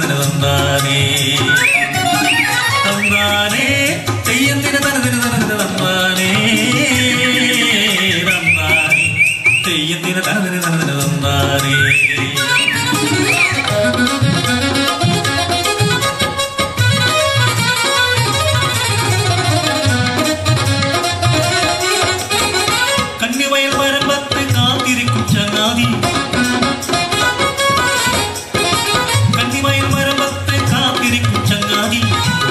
തന്നാനേ തന്നാനേ തെയ്യത്തിന് തന്നാനേ തന്നാനേ തെയ്യത്തിന് തന്നാനേ. കന്നിവയൽ വരമ്പത്ത് കാത്തിരിക്കും ചങ്ങാതി കന്നിവയൽ വരമ്പത്ത് കാത്തിരിക്കും ചങ്ങാതി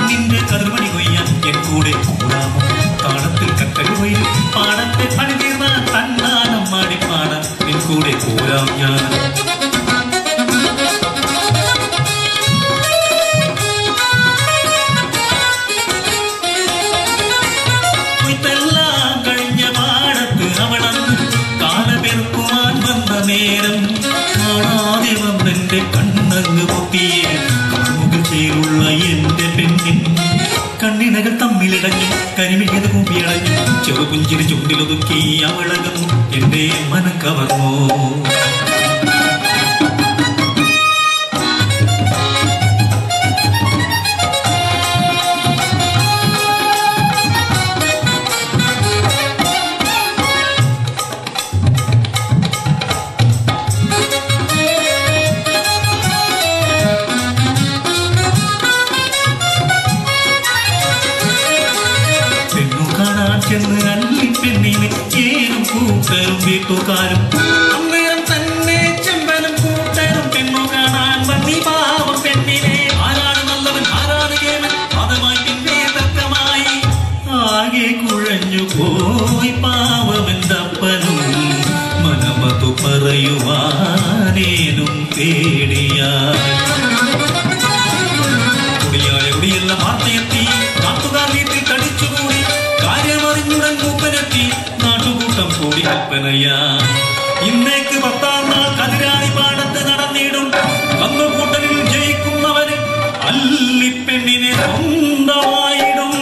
നിന്റെ കറുമണി കൊയ്യാൻ എൻ കൂടെ കൂടാമോ? പാടത്തിൽ കക്കൽ കൊയ്യും പാടത്തെ പണി തീർന്ന തന്നാനം മാടിപ്പാടാൻ നിൻ കൂടെ കൂടാം ഞാൻ. നേരം കാണാതെ വന്നെന്റെ കണ്ണങ്ങ് പൊത്തിയേ കണ്ണുകൾ ചേരുള്ള എന്റെ പെണ്ണിൻ കണ്ണിനകൾ തമ്മിലിടഞ്ഞു കരിമിഴത് കൂപ്പിയടഞ്ഞു ചെറുപുഞ്ചിരി ചുണ്ടിലൊതുക്കി അവളകന്നു എന്റെ മനം കവർന്നോ. ചെന്ന് അല്ലിപ്പെണ്ണിന് ഏനും കൂട്ടരും വീട്ടുകാരും അന്നേരം തന്നെ ചെമ്പനും കൂട്ടരും പെണ്ണു കാണാൻ വന്നി പാവം പെണ്ണിനെ. ആരാണ് നല്ലവൻ ആരാണ് കേവൻ പദമായി പിന്നെ തർക്കമായി ആകെ കുഴഞ്ഞു പോയി പാവമെന്തപ്പനും മനമതു പറയുവാനേനും പേടിയായി. കുടിയെല്ലാം വാർത്തയെത്തി നാട്ടുകാർ വീട്ടിൽ കടിച്ചുകൂടി കാര്യമറിഞ്ഞുടൻ മൂപ്പനെത്തി നാട്ടുകൂട്ടം കൂടി കൽപ്പനയാ. ഇന്നേക്ക് 10-ാം നാൾ കതിരാണി പാടത്ത് നടന്നിടും കന്നുകൂട്ടലിൽ ജയിക്കുന്നവന് അല്ലിപ്പെണ്ണിനെ സ്വന്തമായിടും.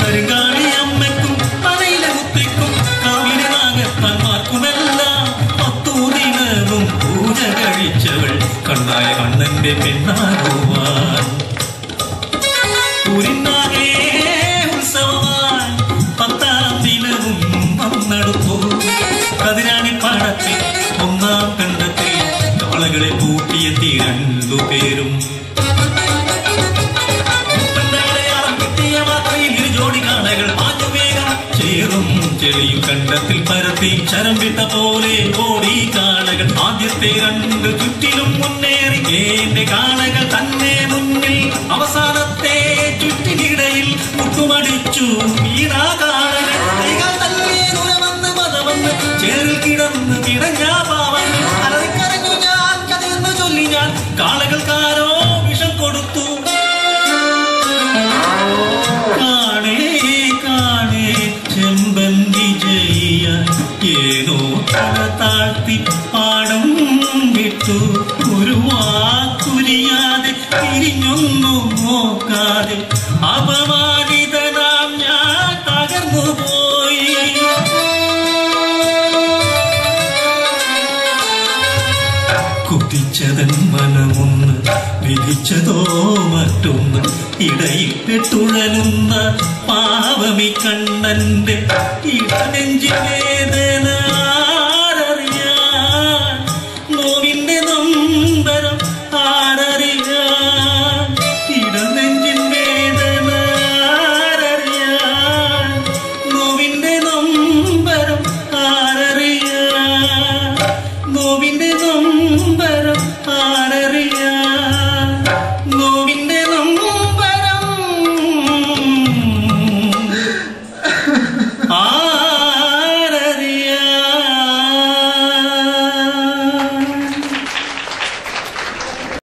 കരിങ്കാളി അമ്മയ്ക്കും തലയിലെ കുത്തിക്കും കാവിലെ നാഗത്തന്മാർക്കുമെല്ലാം 10 ദിനവും പൂജ കഴിച്ചവൾ കണ്ണായ കണ്ണന്റെ പെണ്ണാകുവാൻ. ൂരിന്നാകെ ഉത്സവമായി 10-ാം ദിനവും വന്നെടുത്തു കതിരാണി പാടത്തെ 1-ാം കണ്ടത്തിൽ കാളകളെ പൂട്ടിയെത്തി 2 പേരും. കിട്ടിയ മാത്രയിൽ 2 ജോഡി കാളകൾ മാഞ്ഞു വേഗം ചേറും ചെളിയും കണ്ടത്തിൽ പരത്തി ചരം വിട്ട പോലെ ഓടി കാളകൾ. ആദ്യത്തെ 2 ചുറ്റിലും മുന്നേറി എന്റെ കാളകൾ തന്നെ മുന്നിൽ. അവസാനത്തെ ചുറ്റിനിടയിൽ മുട്ടുമടിച്ചു വീണാ കാളകൾ. കൈകൾ തല്ലി ദൂരമെന്ന് മതമെന്ന് ചേറിൽ കിടന്ന് കിടഞ്ഞാ പാവൻ അലറിക്കരഞ്ഞു ഞാൻ കഥയെന്ന് ചൊല്ലി ഞാൻ. കാളകൾക്കാരോ വിഷം കൊടുത്തു. കാണേ കാണേ ചെമ്പൻ വിജയ ഏതോ തല താഴ്ത്തി പാടം വിട്ടു. ഒരു വാക്കുരിയാതെ തിരിഞ്ഞൊന്നും നോക്കാതെ അപമാനിതനാം ഞാൻ തകർന്നു പോയി. കുതിച്ചതൻ മനമൊന്ന് വിധിച്ചതോ മറ്റൊന്ന് ഇടയിൽ പെട്ടുഴലുന്ന പാവമി കണ്ണന്റെ ഇടനെഞ്ചി വേദന.